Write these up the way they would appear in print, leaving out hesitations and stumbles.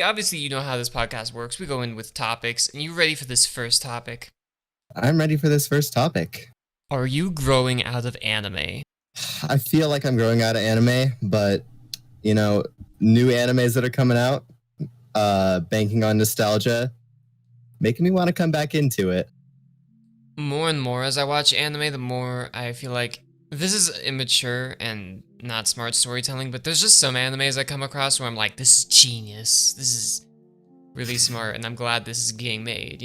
Obviously, you know how this podcast works. We go in with topics, and you ready for this first topic? I'm ready for this first topic. Are you growing out of anime? I feel like I'm growing out of anime, but, new animes that are coming out, banking on nostalgia, making me want to come back into it. More and more as I watch anime, the more I feel like this is immature and not smart storytelling, but there's just some animes I come across where I'm like, this is genius. This is really smart, and I'm glad this is getting made,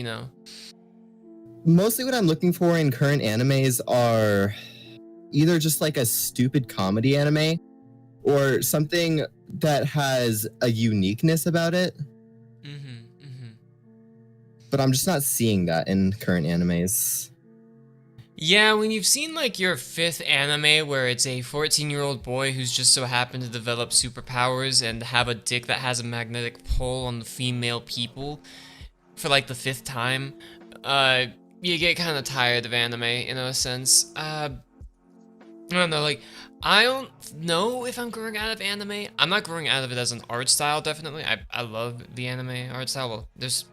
Mostly what I'm looking for in current animes are either just like a stupid comedy anime or something that has a uniqueness about it. But I'm just not seeing that in current animes. Yeah, when you've seen like your fifth anime where it's a 14-year-old boy who's just so happened to develop superpowers and have a dick that has a magnetic pull on the female people for like the fifth time, you get kind of tired of anime in a sense. I don't know, like, I don't know if I'm growing out of anime. I'm not growing out of it as an art style, definitely. I love the anime art style. Well, there's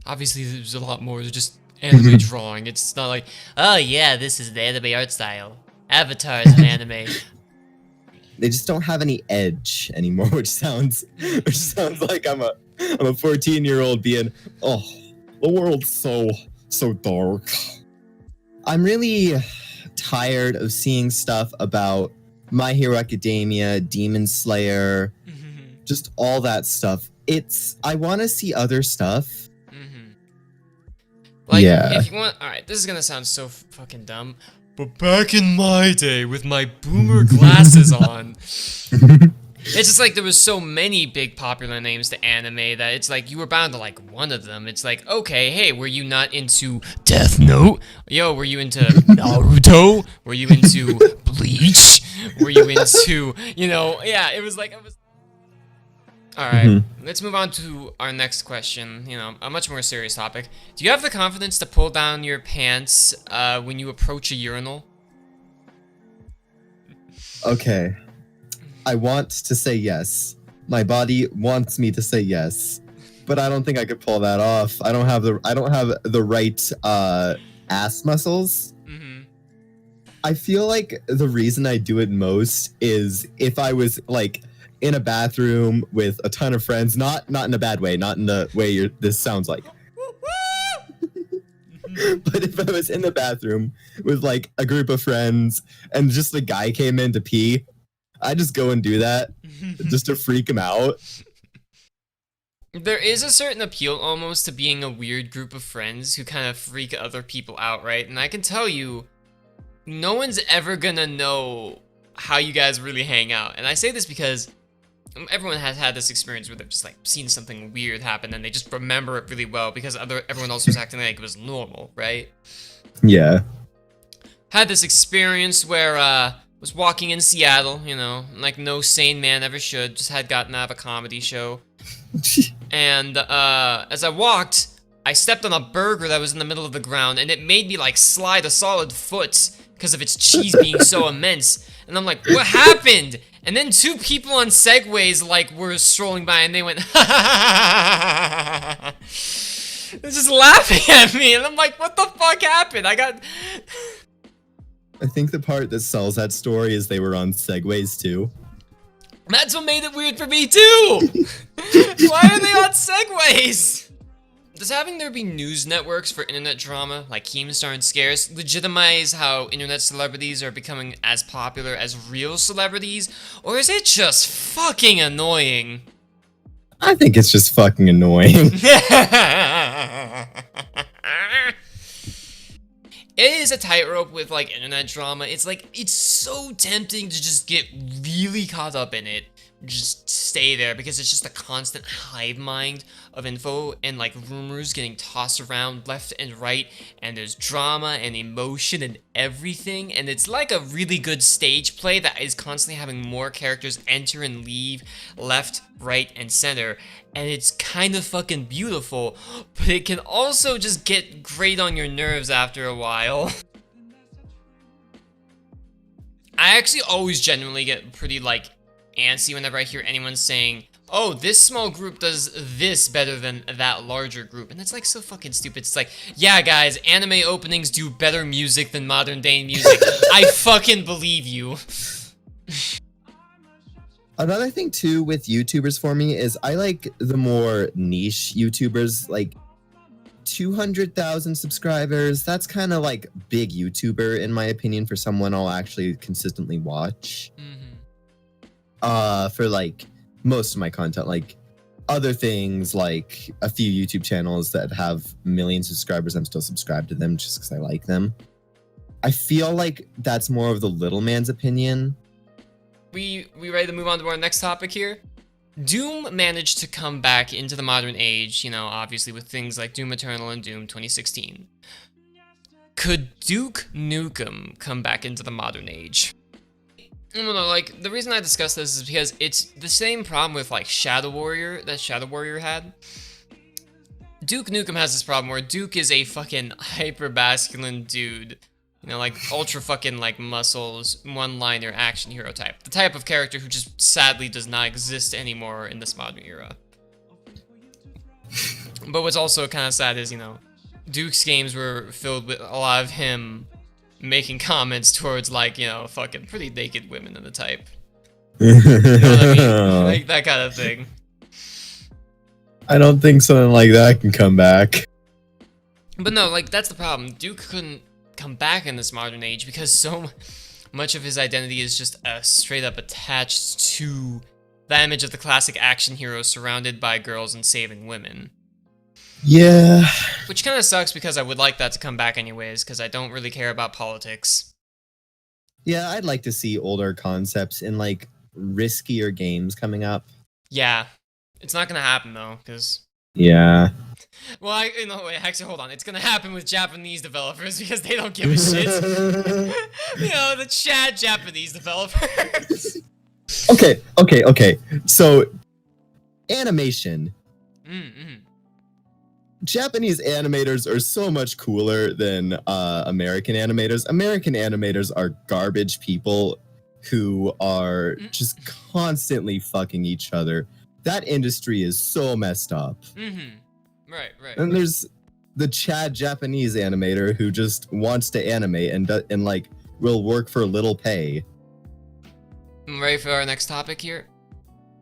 a lot more than just anime drawing. It's not like, oh yeah, this is the anime art style. Avatar is an anime. They just don't have any edge anymore, which sounds like I'm a 14-year-old being, oh, the world's so dark. I'm really tired of seeing stuff about My Hero Academia, Demon Slayer, just all that stuff. I want to see other stuff. Like, if you want, alright, this is gonna sound so fucking dumb, but back in my day with my boomer glasses on, it's just like there was so many big popular names to anime that it's like you were bound to like one of them. It's like, okay, hey, were you not into Death Note? Yo, were you into Naruto? Were you into Bleach? Were you into, yeah, it was. Alright, let's move on to our next question, a much more serious topic. Do you have the confidence to pull down your pants when you approach a urinal? Okay. I want to say yes. My body wants me to say yes. But I don't think I could pull that off. I don't have the right ass muscles. I feel like the reason I do it most is if I was like in a bathroom with a ton of friends, not in a bad way, not in the way this sounds like. But if I was in the bathroom with like a group of friends and just the guy came in to pee, I just go and do that just to freak him out. There is a certain appeal almost to being a weird group of friends who kind of freak other people out, right? And I can tell you, no one's ever gonna know how you guys really hang out. And I say this because everyone has had this experience where they've just like seen something weird happen and they just remember it really well because everyone else was acting like it was normal, right? Yeah. Had this experience where was walking in Seattle, like no sane man ever should, just had gotten out of a comedy show. And as I walked, I stepped on a burger that was in the middle of the ground and it made me like slide a solid foot because of its cheese being so immense. And I'm like, what happened? And then two people on Segways like were strolling by and they went, they're just laughing at me. And I'm like, what the fuck happened? I think the part that sells that story is they were on Segways too. That's what made it weird for me too. Why are they on Segways? Does having there be news networks for internet drama, like Keemstar and Scarce, legitimize how internet celebrities are becoming as popular as real celebrities? Or is it just fucking annoying? I think it's just fucking annoying. It is a tightrope with like internet drama. It's like, it's so tempting to just get really caught up in it. Just stay there because it's just a constant hive mind of info and like rumors getting tossed around left and right, and there's drama and emotion and everything, and it's like a really good stage play that is constantly having more characters enter and leave left, right, and center, and it's kind of fucking beautiful, but it can also just get great on your nerves after a while. I actually always genuinely get pretty like antsy whenever I hear anyone saying, oh, this small group does this better than that larger group. And it's like so fucking stupid. It's like, yeah, guys, anime openings do better music than modern day music. I fucking believe you. Another thing too with YouTubers for me is I like the more niche YouTubers, like 200,000 subscribers. That's kind of like big YouTuber in my opinion for someone I'll actually consistently watch. For like most of my content, like other things like a few YouTube channels that have millions of subscribers, I'm still subscribed to them just because I like them. I feel like that's more of the little man's opinion. We ready to move on to our next topic here? Doom managed to come back into the modern age, you know, obviously with things like Doom Eternal and Doom 2016. Could Duke Nukem come back into the modern age? I don't know, like, the reason I discuss this is because it's the same problem with, like, Shadow Warrior that Shadow Warrior had. Duke Nukem has this problem where Duke is a fucking hyper-masculine dude. You know, like, ultra fucking, like, muscles, one-liner action hero type. The type of character who just sadly does not exist anymore in this modern era. But what's also kind of sad is, you know, Duke's games were filled with a lot of him making comments towards, like, you know, fucking pretty naked women and the type. You know what I mean? Like, that kind of thing. I don't think something like that can come back. But no, like, that's the problem. Duke couldn't come back in this modern age because so much of his identity is just straight up attached to the image of the classic action hero surrounded by girls and saving women. Yeah. Which kind of sucks because I would like that to come back anyways, because I don't really care about politics. Yeah, I'd like to see older concepts in like riskier games coming up. Yeah. It's not gonna happen though, because... Yeah. Well, wait, actually, hold on. It's gonna happen with Japanese developers because they don't give a shit. You know, the Chad Japanese developers. Okay. So, animation. Japanese animators are so much cooler than American animators. American animators are garbage people who are just constantly fucking each other. That industry is so messed up. Right. And there's the Chad Japanese animator who just wants to animate and like will work for little pay. Ready for our next topic here?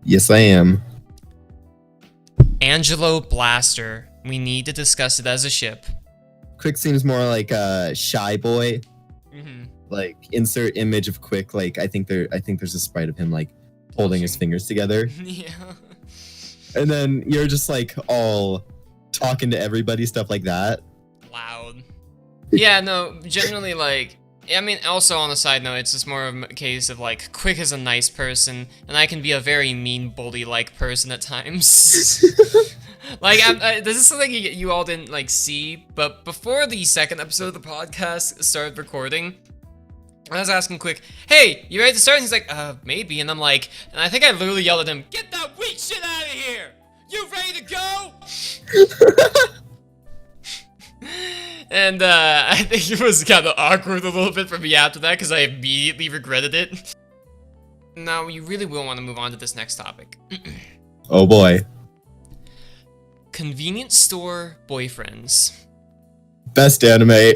Yes, I am. Angelo Blaster. We need to discuss it as a ship. Quick seems more like a shy boy. Like insert image of Quick. Like I think there's a sprite of him like holding his fingers together. Yeah. And then you're just like all talking to everybody, stuff like that. Loud. Yeah, no, generally like, I mean, also on a side note, it's just more of a case of like, Quick is a nice person, and I can be a very mean bully-like person at times. Like, this is something you all didn't like see, but before the second episode of the podcast started recording, I was asking Quick, hey, you ready to start? And he's like, maybe. And I'm like, and I think I literally yelled at him, get that weak shit out of here! You ready to go? And I think it was kind of awkward a little bit for me after that because I immediately regretted it. Now, you really will want to move on to this next topic. Oh boy. Convenience store boyfriends. Best anime.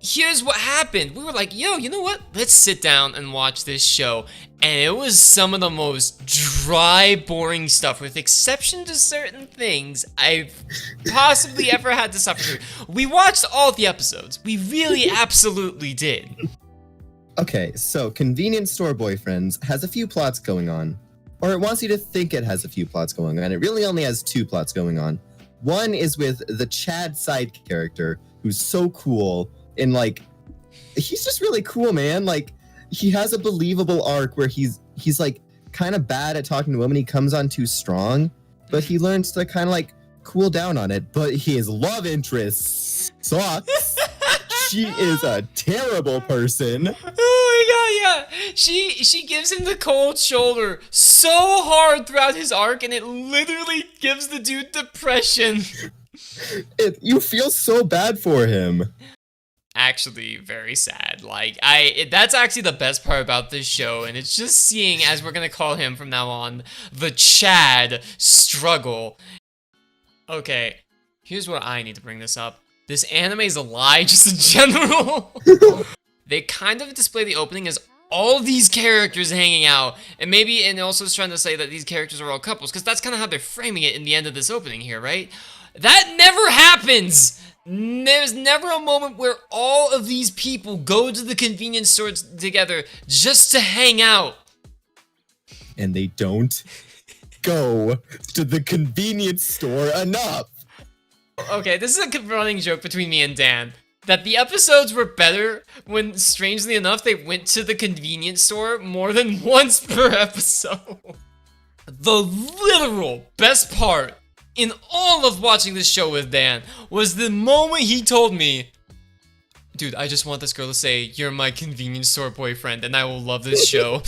Here's what happened. We were like, yo, you know what? Let's sit down and watch this show. And it was some of the most dry, boring stuff, with exception to certain things I've possibly ever had to suffer through. We watched all the episodes. We really absolutely did. Okay, so Convenience Store Boyfriends has a few plots going on. Or it wants you to think it has a few plots going on. It really only has two plots going on. One is with the Chad side character, who's so cool. And like, he's just really cool, man. Like, he has a believable arc where he's like kind of bad at talking to women. He comes on too strong, but he learns to kind of like cool down on it. But his love interest sucks. She is a terrible person. Oh my god, yeah. She gives him the cold shoulder so hard throughout his arc, and it literally gives the dude depression. You feel so bad for him. actually very sad. Like, that's actually the best part about this show, and it's just seeing, as we're gonna call him from now on, the Chad struggle. Okay, here's what I need to bring this up. This anime is a lie, just in general. They kind of display the opening as all these characters hanging out, and also it's trying to say that these characters are all couples, because that's kind of how they're framing it in the end of this opening here, right? That never happens! There's never a moment where all of these people go to the convenience store together just to hang out. And they don't go to the convenience store enough. Okay, this is a running joke between me and Dan. That the episodes were better when, strangely enough, they went to the convenience store more than once per episode. The literal best part in all of watching this show with Dan was the moment he told me, dude, I just want this girl to say, you're my convenience store boyfriend, and I will love this show.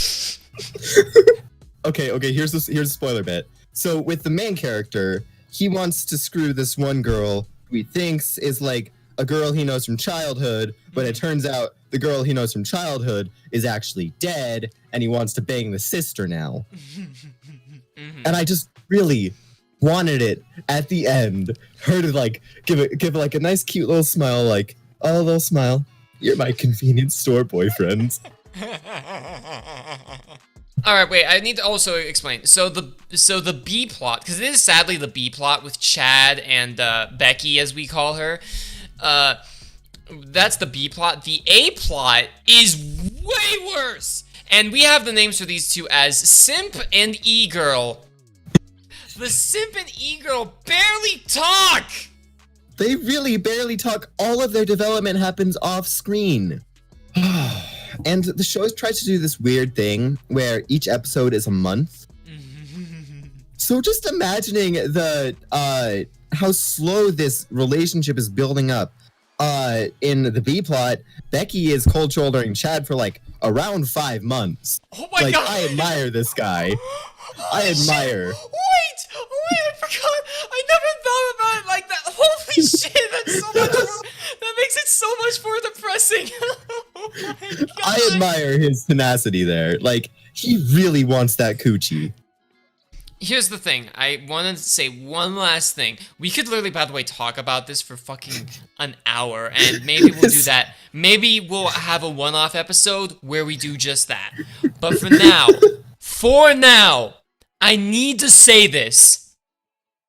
Okay, here's a spoiler bit. So with the main character, he wants to screw this one girl who he thinks is like a girl he knows from childhood, but it turns out the girl he knows from childhood is actually dead, and he wants to bang the sister now. And I just really wanted it at the end, her to like give it like a nice cute little smile, like, oh, little smile, you're my convenience store boyfriend. All right, wait, I need to also explain. So the B plot, because it is sadly the B plot with Chad and Becky, as we call her. That's the B plot. The A plot is way worse. And we have the names for these two as Simp and E-Girl. The Simp and E-Girl barely talk! They really barely talk. All of their development happens off screen. And the show tries to do this weird thing where each episode is a month. So just imagining how slow this relationship is building up. In the B plot, Becky is cold shouldering Chad for like around 5 months. Oh my god! I admire this guy. I admire. Wait, I forgot. I never thought about it like that. Holy shit, that's so much more, that makes it so much more depressing. Oh my god. I admire his tenacity there. Like, he really wants that coochie. Here's the thing. I wanted to say one last thing. We could literally, by the way, talk about this for fucking an hour, and maybe we'll do that. Maybe we'll have a one-off episode where we do just that. But for now, I need to say this.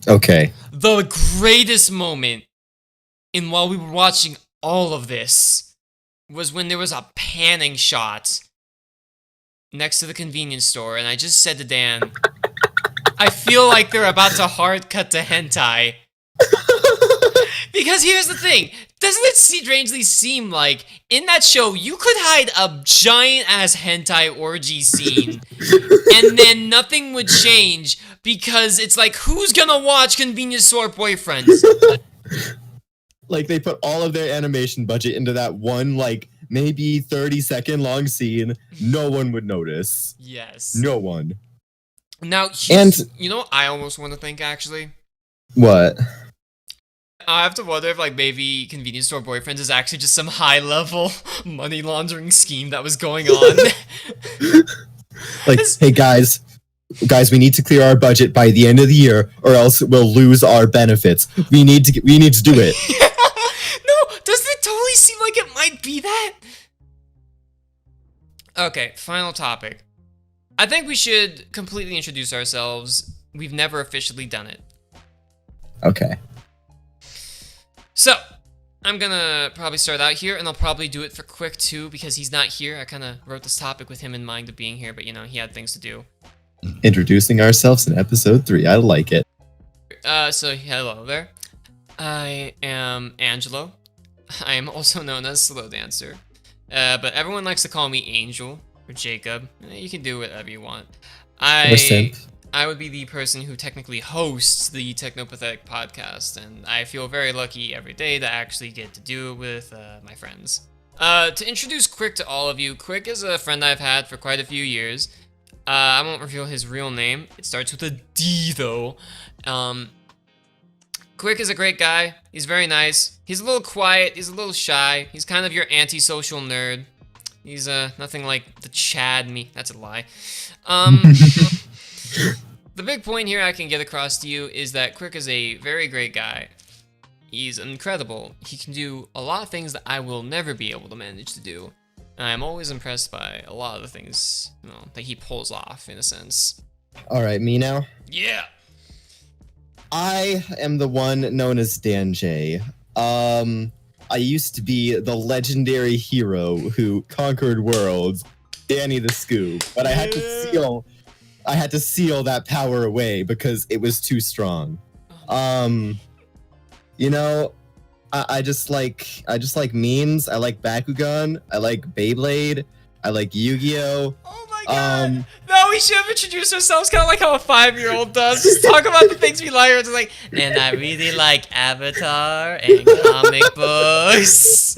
Okay. The greatest moment in while we were watching all of this was when there was a panning shot next to the convenience store, and I just said to Dan, I feel like they're about to hard cut to hentai. Because here's the thing. Doesn't it strangely seem like in that show you could hide a giant ass hentai orgy scene and then nothing would change because it's like, who's gonna watch Convenience Store Boyfriends? Like, they put all of their animation budget into that one, like, maybe 30-second long scene. No one would notice. Yes. No one. Now, you know what I almost want to think, actually? What? I have to wonder if, like, maybe Convenience Store Boyfriends is actually just some high-level money laundering scheme that was going on. Like, hey, guys, we need to clear our budget by the end of the year, or else we'll lose our benefits. We need to do it. No, doesn't it totally seem like it might be that? Okay, final topic. I think we should completely introduce ourselves. We've never officially done it. Okay. So, I'm gonna probably start out here, and I'll probably do it for Quick too, because he's not here. I kind of wrote this topic with him in mind of being here, but you know, he had things to do. Introducing ourselves in episode 3. I like it. So hello there. I am Angelo. I am also known as Slow Dancer. But everyone likes to call me Angel or Jacob. You can do whatever you want. I would be the person who technically hosts the Teknopathetic podcast, and I feel very lucky every day to actually get to do it with my friends. To introduce Quick to all of you, Quick is a friend I've had for quite a few years. I won't reveal his real name. It starts with a D, though. Quick is a great guy. He's very nice. He's a little quiet. He's a little shy. He's kind of your antisocial nerd. He's nothing like the Chad me. That's a lie. The big point here I can get across to you is that Quick is a very great guy. He's incredible. He can do a lot of things that I will never be able to manage to do. And I'm always impressed by a lot of the things, that he pulls off, in a sense. All right, me now? Yeah! I am the one known as Dan J. I used to be the legendary hero who conquered worlds, Danny the Scoop, but I had to seal that power away because it was too strong. I just like memes. I like Bakugan. I like Beyblade. I like Yu-Gi-Oh. Oh my god! No, we should have introduced ourselves kind of like how a 5-year-old does. Just talk about the things we like. It's like, and I really like Avatar and comic books.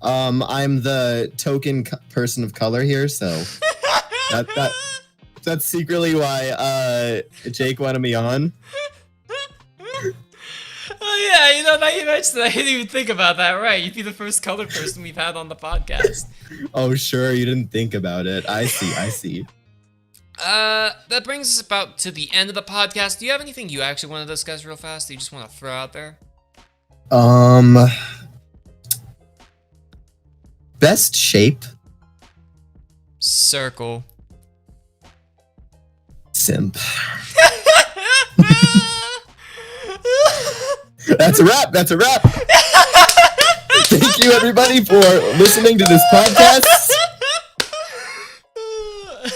I'm the token person of color here, so that's secretly why Jake wanted me on. Oh yeah, now you mentioned that, I didn't even think about that. Right, you'd be the first colored person we've had on the podcast. Oh sure, you didn't think about it. I see. That brings us about to the end of the podcast. Do you have anything you actually want to discuss real fast that you just want to throw out there? Best shape? Circle. Simp. That's a wrap. Thank you, everybody, for listening to this podcast.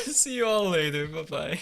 See you all later. Bye-bye.